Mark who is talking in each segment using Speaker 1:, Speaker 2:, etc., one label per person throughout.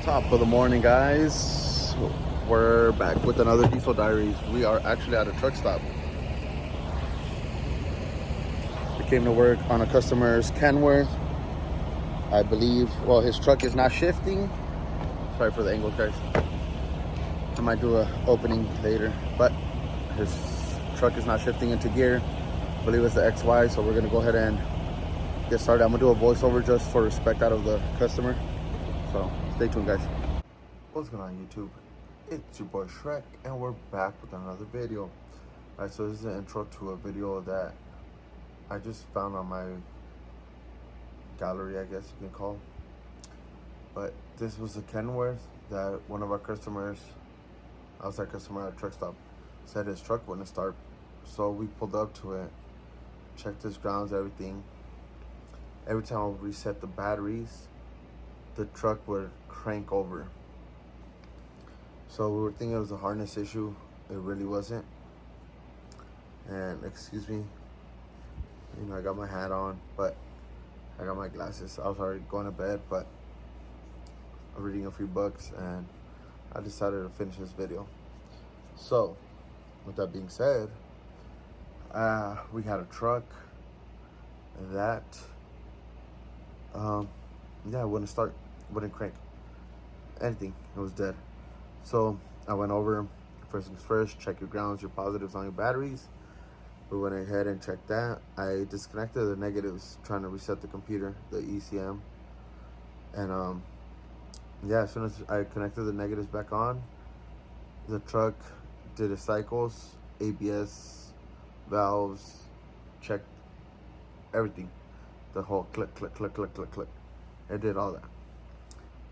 Speaker 1: Top of the morning, guys. We're back with another Diesel Diaries. We are actually at a truck stop. We came to work on a customer's Kenworth. I believe, well, his truck is not shifting. Sorry for the angles, guys. I might do a opening later, but his truck is not shifting into gear. I believe it's the XY, so we're gonna go ahead and get started. I'm gonna do a voiceover just for respect out of the customer. So stay tuned, guys. What's going on, YouTube? It's your boy Shrek, and we're back with another video. Alright, so this is an intro to a video that I just found on my gallery, I guess you can call. But this was a Kenworth that one of our customers, outside customer at a truck stop, said his truck wouldn't start. So we pulled up to it, checked his grounds, everything. Every time I would reset the batteries, the truck would crank over. So we were thinking it was a harness issue. It really wasn't. And excuse me, you know, I got my hat on, but I got my glasses. I was already going to bed, but I'm reading a few books and I decided to finish this video. So with that being said, we had a truck that yeah, wouldn't start, wouldn't crank, anything. It was dead. So I went over, first things first, check your grounds, your positives on your batteries. We went ahead and checked that. I disconnected the negatives trying to reset the computer, the ECM. And yeah, as soon as I connected the negatives back on, the truck did its cycles, ABS, valves, checked everything. The whole click, click, click, click, click, click. It did all that.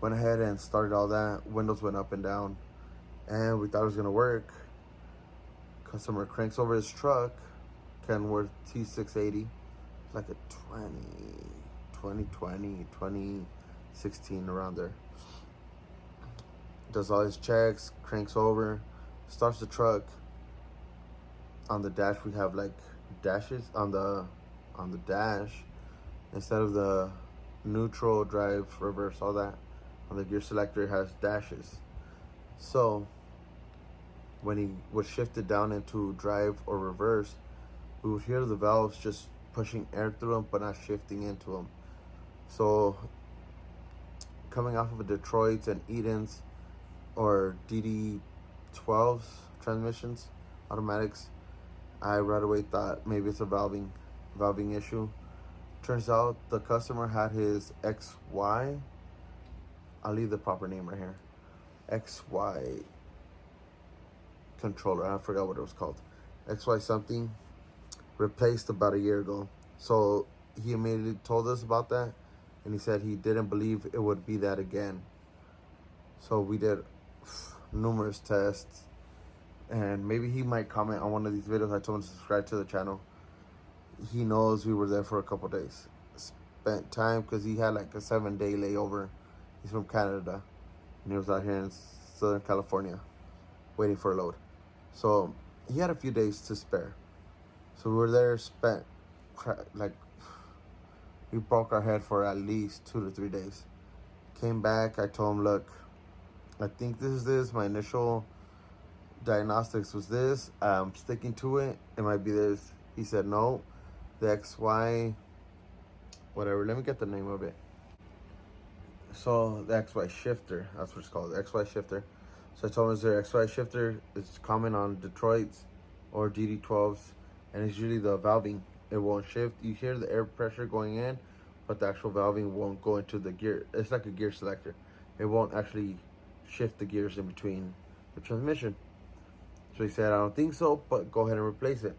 Speaker 1: Went ahead and started all that. Windows went up and down, and we thought it was gonna work. Customer cranks over his truck, Kenworth T680, like a 2016, around there. Does all his checks, cranks over, starts the truck. On the dash, we have like dashes on the dash. Instead of the neutral, drive, reverse, all that, on the gear selector, it has dashes. So when he would shift it down into drive or reverse, we would hear the valves just pushing air through them but not shifting into them. So coming off of a Detroit's and Eden's or DD12s transmissions, automatics, I right away thought maybe it's a valving issue. Turns out the customer had his XY, I'll leave the proper name right here, XY controller, I forgot what it was called, XY something, replaced about a year ago. So he immediately told us about that, and he said he didn't believe it would be that again. So we did numerous tests, and maybe he might comment on one of these videos. I told him to subscribe to the channel. He knows we were there for a couple days, spent time, because he had like a 7-day layover. He's from Canada, and he was out here in Southern California waiting for a load. So he had a few days to spare. So we were there, spent like, we broke our head for at least 2 to 3 days. Came back, I told him, look, I think this is this. My initial diagnostics was this. I'm sticking to it. It might be this. He said no. The XY, whatever. Let me get the name of it. So the XY shifter, that's what it's called, the XY shifter. So I told him, is there XY shifter? It's common on Detroit's or DD12s, and it's usually the valving. It won't shift. You hear the air pressure going in, but the actual valving won't go into the gear. It's like a gear selector. It won't actually shift the gears in between the transmission. So he said, I don't think so, but go ahead and replace it.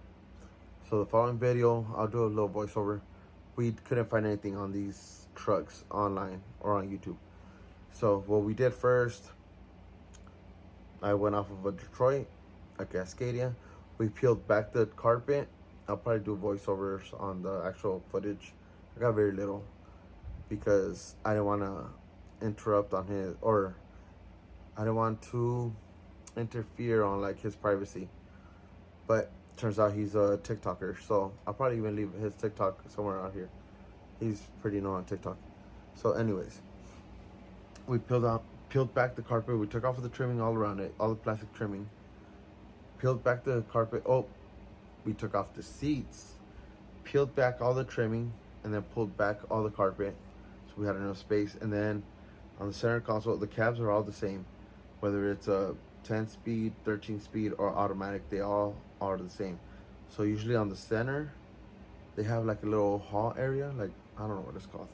Speaker 1: So the following video, I'll do a little voiceover. We couldn't find anything on these trucks online or on YouTube. So what we did first, I went off of a Detroit, a Cascadia. We peeled back the carpet. I'll probably do voiceovers on the actual footage. I got very little because I didn't want to interrupt on his, or I didn't want to interfere on like his privacy. But turns out he's a TikToker, so I'll probably even leave his TikTok somewhere out here. He's pretty known on TikTok. So anyways, we peeled peeled back the carpet. We took off the trimming all around it, all the plastic trimming. Peeled back the carpet. Oh, we took off the seats. Peeled back all the trimming and then pulled back all the carpet. So we had enough space. And then on the center console, the cabs are all the same. Whether it's a 10-speed, 13-speed, or automatic, they all are the same. So usually on the center, they have like a little hall area. Like, I don't know what it's called.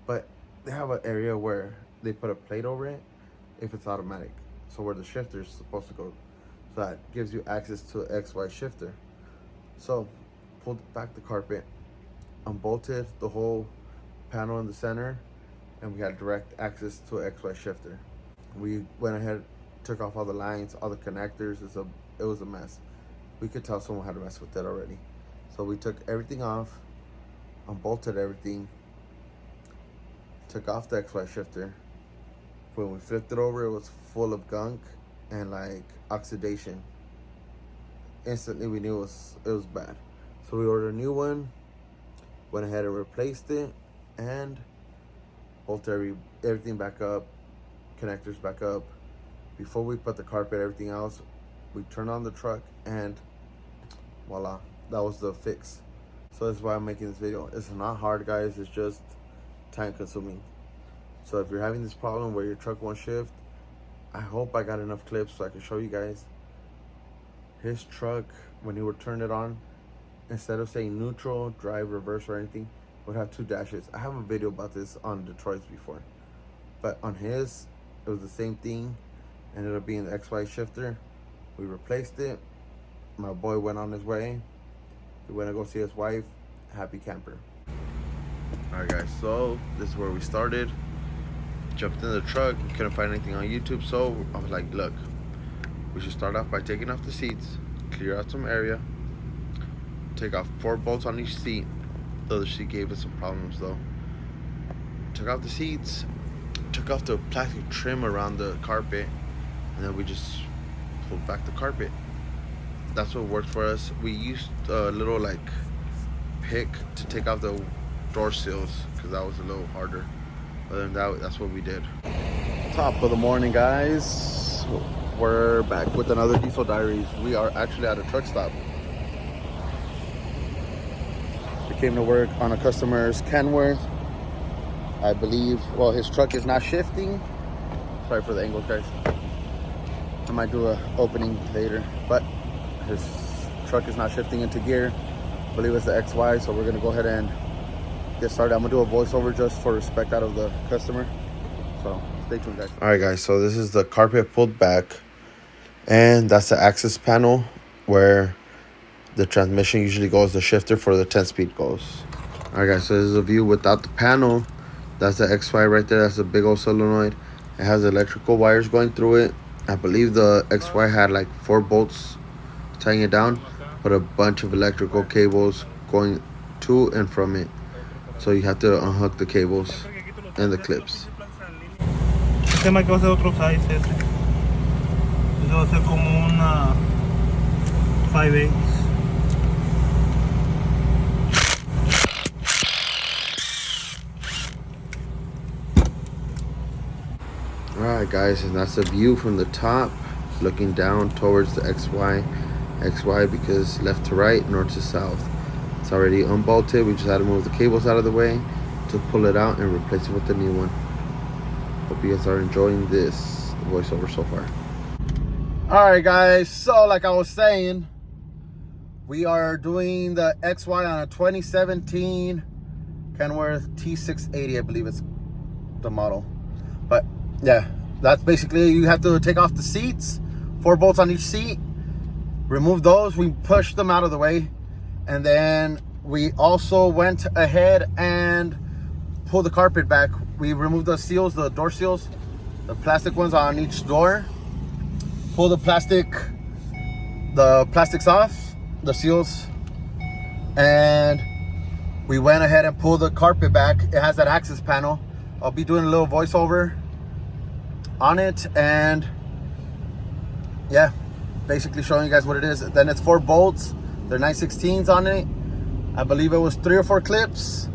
Speaker 1: But they have an area where they put a plate over it if it's automatic. So where the shifter is supposed to go. So that gives you access to an XY shifter. So pulled back the carpet, unbolted the whole panel in the center, and we had direct access to an XY shifter. We went ahead, took off all the lines, all the connectors. It was a mess. We could tell someone had to mess with it already. So we took everything off, unbolted everything, took off the XY shifter. When we flipped it over, it was full of gunk and like oxidation. Instantly we knew it was bad. So we ordered a new one, went ahead and replaced it, and bolted everything back up, connectors back up. Before we put the carpet, everything else, we turned on the truck, and voila, that was the fix. So that's why I'm making this video. It's not hard, guys, it's just time consuming. So if you're having this problem where your truck won't shift, I hope I got enough clips so I can show you guys. His truck, when he would turn it on, instead of saying neutral, drive, reverse, or anything, would have 2 dashes. I have a video about this on Detroit's before. But on his, it was the same thing. Ended up being the XY shifter. We replaced it. My boy went on his way. He went to go see his wife. Happy camper. Alright guys, so this is where we started. Jumped in the truck, couldn't find anything on YouTube, so I was like, look, we should start off by taking off the seats, clear out some area, take off 4 bolts on each seat. The other seat gave us some problems though. Took off the seats, took off the plastic trim around the carpet, and then we just pulled back the carpet. That's what worked for us. We used a little like pick to take off the door seals because that was a little harder. Other than that, that's what we did. Top of the morning, guys. We're back with another Diesel Diaries. We are actually at a truck stop. We came to work on a customer's Kenworth. I believe, well, his truck is not shifting. Sorry for the angles, guys. I might do an opening later, but his truck is not shifting into gear. I believe it's the XY, so we're gonna go ahead and get started. I'm gonna do a voiceover just for respect out of the customer. So stay tuned, guys. All right, guys, so this is the carpet pulled back, and that's the access panel where the transmission usually goes, the shifter for the 10-speed goes. All right, guys, so this is a view without the panel. That's the XY right there. That's a big old solenoid. It has electrical wires going through it. I believe the XY had like 4 bolts tying it down, but a bunch of electrical cables going to and from it. So you have to unhook the cables and the clips.
Speaker 2: Este mic va a ser otro size ese. Ese va a ser como una 5/8.
Speaker 1: Alright guys, and that's the view from the top, looking down towards the XY because left to right, north to south. It's already unbolted. We just had to move the cables out of the way to pull it out and replace it with the new one. Hope you guys are enjoying this voiceover so far. Alright guys, so like I was saying, we are doing the XY on a 2017 Kenworth T680, I believe it's the model. But yeah, that's basically, you have to take off the seats, 4 bolts on each seat, remove those. We pushed them out of the way, and then we also went ahead and pulled the carpet back. We removed the seals, the door seals, the plastic ones on each door. Pull the plastics off, the seals, and we went ahead and pulled the carpet back. It has that access panel. I'll be doing a little voiceover on it, and yeah, basically showing you guys what it is. Then it's 4 bolts. They're 9/16s on it. I believe it was 3 or 4 clips,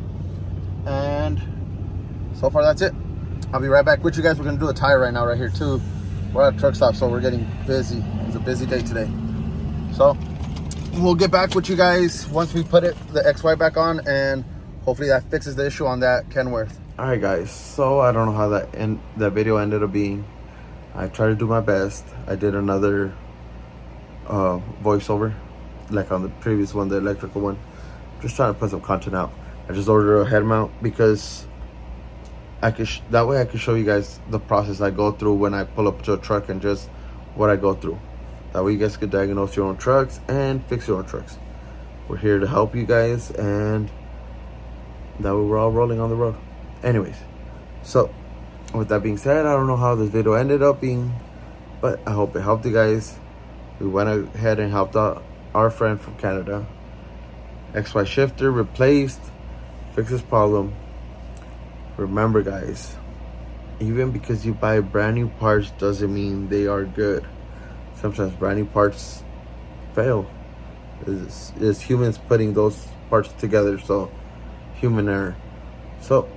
Speaker 1: and so far that's it. I'll be right back with you guys. We're gonna do a tire right now right here too. We're at a truck stop, so we're getting busy. It's a busy day today. So we'll get back with you guys once we put the XY back on, and hopefully that fixes the issue on that Kenworth. All right, guys. So I don't know how that video ended up being. I tried to do my best. I did another voiceover, like on the previous one, the electrical one. Just trying to put some content out. I just ordered a head mount because that way I can show you guys the process I go through when I pull up to a truck and just what I go through. That way you guys can diagnose your own trucks and fix your own trucks. We're here to help you guys, and that way we're all rolling on the road. Anyways, so with that being said, I don't know how this video ended up being, but I hope it helped you guys. We went ahead and helped out our friend from Canada. XY shifter replaced, fix this problem. Remember, guys, even because you buy brand new parts doesn't mean they are good. Sometimes brand new parts fail. It's humans putting those parts together, so human error. So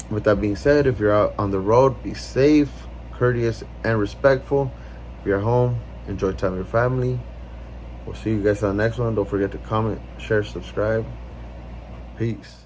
Speaker 1: with that being said, if you're out on the road, be safe, courteous, and respectful. If you're home, enjoy time with your family. We'll see you guys on the next one. Don't forget to comment, share, subscribe. Peace.